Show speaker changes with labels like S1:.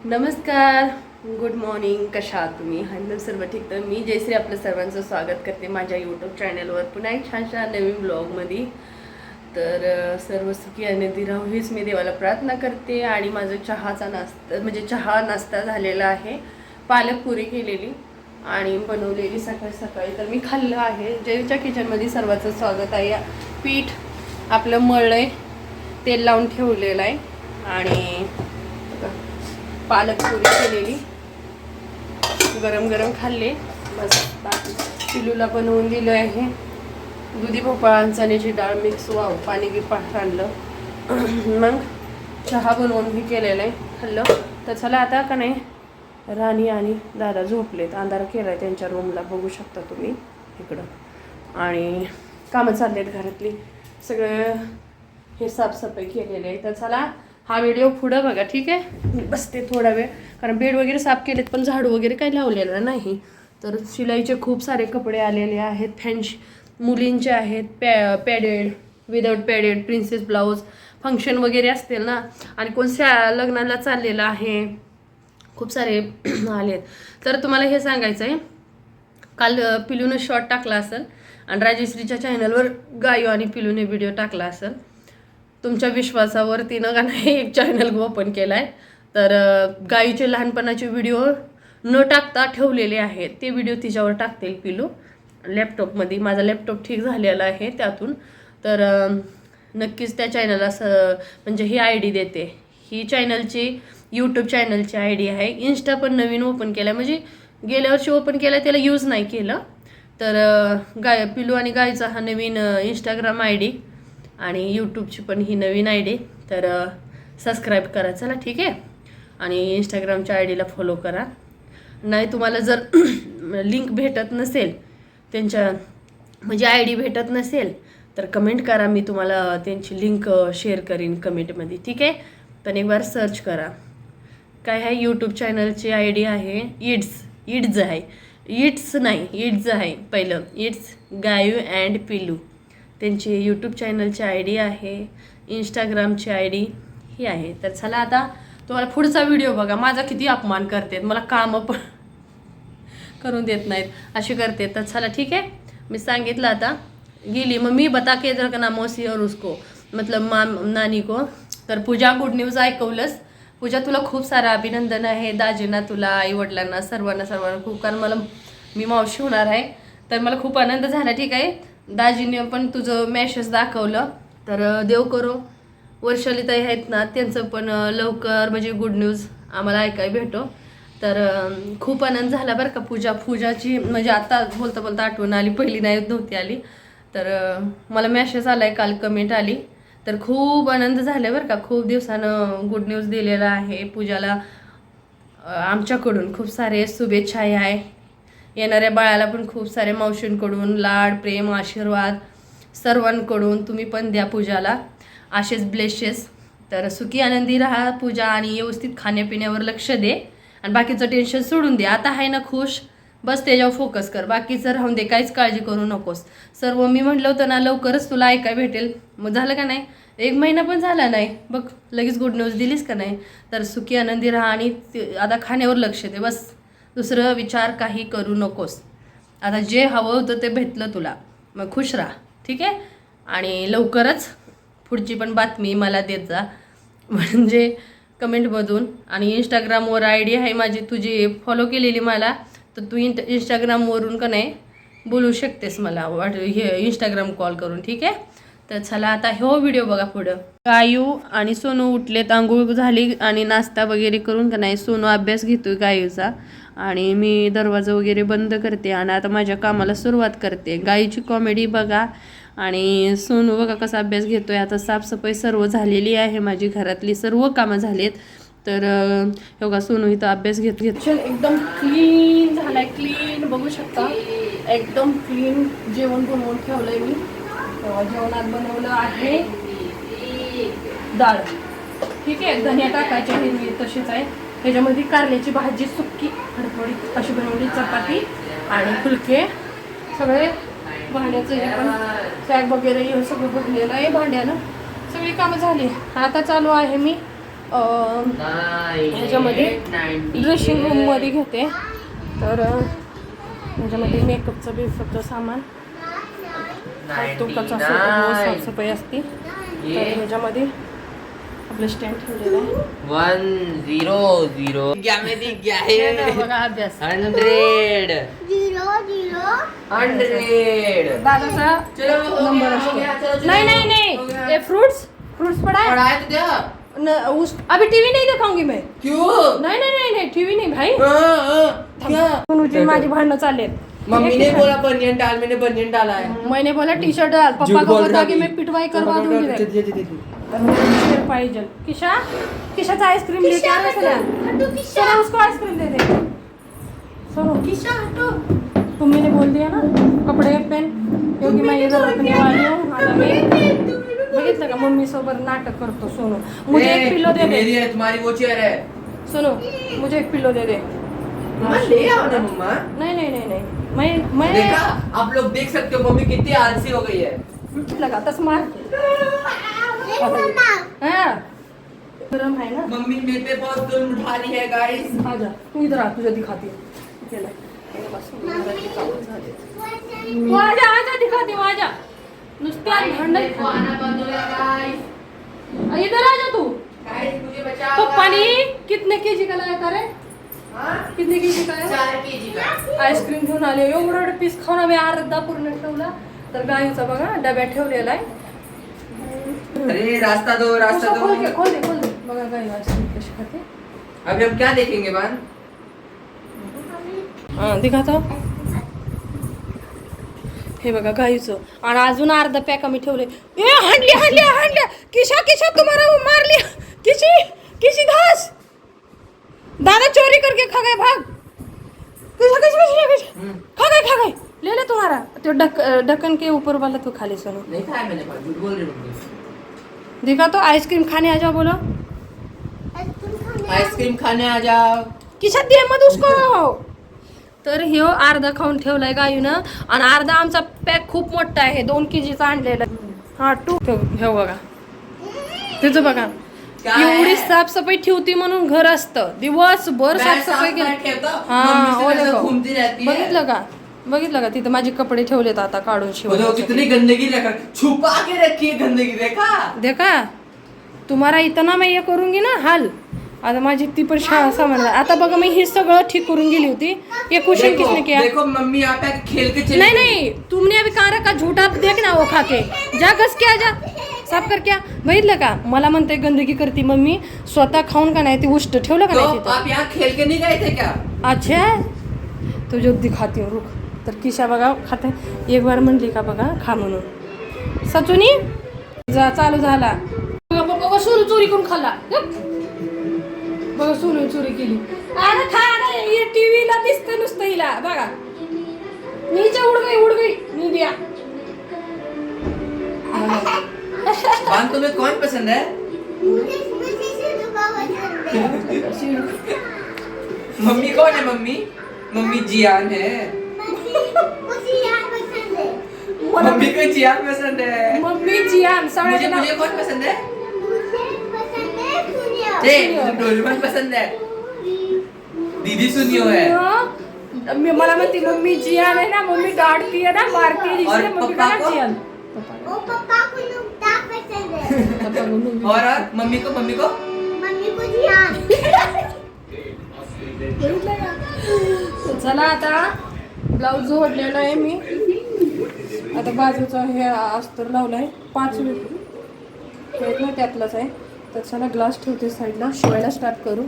S1: नमस्कार, good morning. कशा आहात तुम्ही? एकदम सर्व ठीक. तर मी जयश्री आपलं सर्वांचं स्वागत करते माझ्या यूट्यूब चॅनलवर पुन्हा एक छानशा नवीन ब्लॉगमध्ये. तर सर्व सुखी आनंदी राहू हीच मी देवाला प्रार्थना करते. आणि माझं चहाचा नाश्ता म्हणजे चहा नाश्ता झालेला आहे. पालक पुरी केलेली आणि बनवलेली सकाळी सकाळी तर मी खाल्लं आहे. जयच्या किचनमध्ये सर्वांचं स्वागत आहे. पीठ आपलं मळलं आहे, तेल लावून ठेवलेलं आहे आणि पालक पुरी केलेली गरम गरम खाल्ले. बस बाकी पिलूला बनवून दिलं आहे. दुधी भोपळा चण्याची डाळ मिक्स पाणी गिपाठ आणलं मग चहा बनवून मी केलेलं आहे, खाल्लं. तर चला आता का नाही राणी आणि दादा झोपलेत, अंधार केला आहे त्यांच्या रूमला, बघू शकता तुम्ही इकडं. आणि कामं चाललेत घरातली, सगळं हे साफसफाई केलेली आहे. तर चला हा व्हिडिओ पुढं बघा, ठीक आहे. बसते थोडा वेळ, कारण बेड वगैरे साफ केलेत पण झाडू वगैरे काही लावलेलं नाही. तर शिलाईचे खूप सारे कपडे आलेले आहेत. फॅन्सी मुलींचे आहेत, padded, without padded, princess blouse, function वगैरे असतील ना, आणि कोणत्या लग्नाला चाललेलं आहे, खूप सारे आलेत. तर तुम्हाला हे सांगायचं आहे, काल पिलूने शॉर्ट टाकला असेल आणि राजेश्रीच्या चॅनलवर गायू आणि पिलूने व्हिडिओ टाकला असेल. तुमच्या विश्वासावर तिनं का नाही एक चॅनल ओपन केला आहे. तर गाईचे लहानपणाचे व्हिडिओ न टाकता ठेवलेले आहेत, ते व्हिडिओ तिच्यावर टाकतील पिलू लॅपटॉपमध्ये. माझा लॅपटॉप ठीक झालेला आहे त्यातून. तर नक्कीच त्या चॅनलला म्हणजे ही आय डी देते. ही चॅनलची यूट्यूब चॅनलची आय डी आहे. इन्स्टा पण नवीन ओपन केला आहे, म्हणजे गेल्या वर्षी ओपन केला, त्याला यूज नाही केलं. तर पिलू आणि गायचा हा नवीन इंस्टाग्राम आय डी आणि यूट्यूबची पण ही नवीन आय डी. तर सबस्क्राईब करा चला, ठीक आहे. आणि इंस्टाग्रामच्या आय डीला फॉलो करा. नाही तुम्हाला जर लिंक भेटत नसेल त्यांच्या, म्हणजे आय डी भेटत नसेल, तर कमेंट करा, मी तुम्हाला त्यांची लिंक शेअर करीन कमेंटमध्ये, ठीक आहे. पण एक बार सर्च करा. काय आहे यूट्यूब चॅनलची आय डी आहे इट्स आहे, इट्स नाही इट्स आहे पहिलं, इट्स गायू अँड पिलू. त्यांची यूट्यूब चॅनलची आय डी आहे, इंस्टाग्रामची आय डी ही आहे. तर चला आता तुम्हाला पुढचा व्हिडिओ बघा. माझा किती अपमान करतात, मला कामं पण करून देत नाहीत, असे करते. तर चला ठीक आहे, मी सांगितलं आता गेली मम्मी बता के जर का ना मौसी और उसको मतलब नानी को. तर पूजा गुड न्यूज ऐकवलंस. पूजा तुला खूप सारं अभिनंदन आहे, दाजींना, तुला, आईवडिलांना, सर्वांना खूप. कारण मी मावशी होणार आहे, तर मला खूप आनंद झाला, ठीक आहे. दाजीने पण तुझं मॅसेज दाखवलं. तर देव करो वर्षालीताई आहेत ना, त्यांचं पण लवकर म्हणजे गुड न्यूज आम्हाला ऐकायला भेटो. तर खूप आनंद झाला बरं का. पूजाची म्हणजे आता बोलता बोलता आठवण आली, पहिली नव्हती आली. तर मला मॅसेज आला आहे काल, कमेंट आली. तर खूप आनंद झाला बरं का. खूप दिवसानं गुड न्यूज दिलेला आहे पूजाला आमच्याकडून. खूप सारे शुभेच्छा आहे. येणाऱ्या बाळाला पण खूप सारे मावशींकडून लाड, प्रेम, आशीर्वाद सर्वांकडून तुम्ही पण द्या पूजाला असेच ब्लेसेस. तर सुखी आनंदी राहा पूजा, आणि व्यवस्थित खाण्यापिण्यावर लक्ष दे आणि बाकीचं टेन्शन सोडून दे. आता आहे ना खुश, बस त्याच्यावर फोकस कर, बाकीचं राहून दे, काहीच काळजी करू नकोस. सर्व मी म्हटलं होतं ना लवकरच तुला ऐकाय भेटेल, मग झालं का नाही, 1 महिना पण झाला नाही बघ, लगेच गुड न्यूज दिलीस का नाही. तर सुखी आनंदी राहा आणि आता खाण्यावर लक्ष दे, बस दुसरं विचार काही करू नकोस. आता जे हवं होतं ते भेटलं तुला, मग खुश राहा, ठीक आहे. आणि लवकरच पुढची पण बातमी मला देत जा, म्हणजे कमेंटमधून. आणि इंस्टाग्रामवर आय डी आहे माझी, तुझी फॉलो केलेली मला, तर तू इंस्टाग्रामवरून का नाही बोलू शकतेस मला, हे इंस्टाग्राम कॉल करून, ठीक आहे. तर चला आता हो व्हिडिओ बघा पुढं. गायू आणि सोनू उठलेत, आंघोळ झाली आणि नाश्ता वगैरे करून का नाही सोनू अभ्यास घेतोय गायूचा. आणि मी दरवाजा वगैरे बंद करते आणि आता माझ्या कामाला सुरुवात करते. गायीची कॉमेडी बघा आणि सोनू बघा कसा अभ्यास घेतोय. आता साफसफाई सर्व झालेली आहे, माझी घरातली सर्व कामं झालीत. तर हे बघा सोनू इथं अभ्यास घेत एकदम क्लीन झालाय, क्लीन बघू शकता, एकदम क्लीन जेवण बनवून ठेवलंय मी. जेवणात बनवलं आहे डाळ, ठीक आहे. धनिया टाकायचे हिरवी तशीच आहे. त्याच्यामध्ये कारल्याची भाजी सुक्की हरभरी अशी बनवली, चपाती आणि फुलके, सगळे भांड्याचं हे पण सॅग वगैरे हे सगळं भरलेलं आहे भांड्यानं. सगळी कामं झाली. आता चालू आहे मी ह्याच्यामध्ये ड्रेसिंग रूममध्ये घेते. तर ह्याच्यामध्ये मेकअपचं बी फक्त सामान, तुमचा साफसफाई असते. तर ह्याच्यामध्ये आपलं स्टँड ठेवलेलं आहे.
S2: 100 क्या है
S1: बघा अभ्यास.
S2: 100
S1: दादाचा नंबर असतो. नहीं फ्रूट्स पड़ा है अभी टीवी नहीं दिखाऊंगी मैं.
S2: क्यों?
S1: नहीं टीवी नहीं भाई.
S2: क्या?
S1: सुनूची माझी भांडणं चालले.
S2: मम्मी ने बोला बनियन डाल, मैंने बनियन डाला है.
S1: मैंने बोला टी शर्ट डाल. पप्पा को बता कि मैं पिटवाई करवा दूंगी. पाहिजे किशाचा आइसक्रीम लेके आ रहा है. उसको आइसक्रीम दे दे. सुनो तुम्ही ने बोल दिया ना कपडे पहन, क्योंकि मैं इधर रखने वाली हूँ. आता मैं बघितलं का मम्मी सोबत नाटक करतो. सोनू मुझे एक पिल्लो दे दे.
S2: मेरी है, तुम्हारी वो चेयर है.
S1: सुनो मुझे एक पिल्लो दे दे.
S2: ले आओ ना मम्मा.
S1: नहीं मैं
S2: देखा, आप लोग देख सकते हो मम्मी कितनी आलसी हो गई है.
S1: लगा तस मार. हाँ गरम है ना.
S2: मम्मी मेरे पे बहुत जुल्म उठा रही है गाइस.
S1: आजा तू इधर आ, तुझे दिखाती हूँ. आजा दिखाती हूँ. आजा नुसत्या भांडण. इधर आजा तू.
S2: मुझे बचाओ.
S1: पप्पानी कितने केजी का लाया रे. कितने केजी का आहे.
S2: 4 kg का
S1: आईस्क्रीम घेऊन आले. एवढं पीस खाऊन आम्ही अर्धा पूर्ण ठेवला. तर गाईचा बघा डब्यात ठेवलेला आहे.
S2: अरे रास्ता दो
S1: खोल दे बघा गाई आईस्क्रीम कशी खाते.
S2: अभी हम क्या देखेंगे बान.
S1: हां दिखाता. हे बघा गाईचं. आणि अजून अर्धा पॅक आम्ही ठेवले. ए हांडल्या किशा तुम्हाला मार लिया. किसी घास दादा चोरी करके खा गए. भाग. किसी खा गए ले तुम्हारा. तो ढक्कन के ऊपर वाला तो खा ले. सुनो
S2: नहीं खाया मैंने, झूठ बोल रही हूँ.
S1: देखा तो आइसक्रीम खाने आ जाओ. बोलो
S2: आइसक्रीम खाने आ जाओ.
S1: किशात दे मत उसको. तर हे अर्धा खाऊन ठेवलाय गायूनं. आणि अर्धा आमचा पॅक खूप मोठा आहे. 2 kgचा आणलेला. हा टू हे बघा तुझं बघा. एवढी साफसफाई ठेवती म्हणून घर असतं. दिवसभर साफसफाई बघितलं का तिथं माझे कपडे ठेवलेत आता काढून शिवाय.
S2: कितनी गंदगी छुपा के रखी है गंदगी. देखा
S1: तुम्हाला इतना मैं ये करूंगी ना हाल. आता माझी ती पण सामान. आता बघा मी हे सगळं ठीक करून गेली होती. ये क्वेश्चन किसने किया.
S2: देखो मम्मी यहाँ पे खेल के चली.
S1: नहीं तुमने अभी कहा रखा झूठा. देख ना वो खा के जा घस के आजा साफ कर क्या. बघितलं का मला म्हणते गंदगी करती मम्मी. स्वतः खाऊन का नाही ती उष्ट ठेवलं का नाही.
S2: आप यहाँ खेल के नहीं गए थे क्या.
S1: अच्छा तुझे दिखाती हूँ रुक. तर किशा बघा खाते. एक बार म्हणली का बघा खा म्हणून. सचुनी जा चालू झाला. बघा सोनू चोरी करून खाल्ला. बघा सोनू चोरी केली. अरे खा टीव्हीला दिसतं नुसतं हिला. बघा नीचे उड गई नी दिया.
S2: बान तुम्हें कौन पसंद है. मम्मी कौन है. मम्मी जियान है. मम्मी को जियान पसंद है.
S1: मम्मी जियान.
S2: मुझे कौन पसंद है. डोरेमोन पसंद है. दीदी सुनियो है.
S1: मला म्हणते मम्मी जियान है ना. मम्मी डांटती है ना मारती है.
S2: और
S1: मम्मी
S2: पप्पा
S1: का
S2: को
S1: जियान.
S3: पापा को नुकता पसंद है.
S2: और मम्मी को
S3: जियान.
S1: चला आता ब्लाऊज जोडलेला आहे मी. आता बाजूचा हे अस्तर लावलाय. 5 मिनिट ना त्यातलाच आहे. तर चला ग्लास ठेवते साईडला. शिवायला स्टार्ट करू.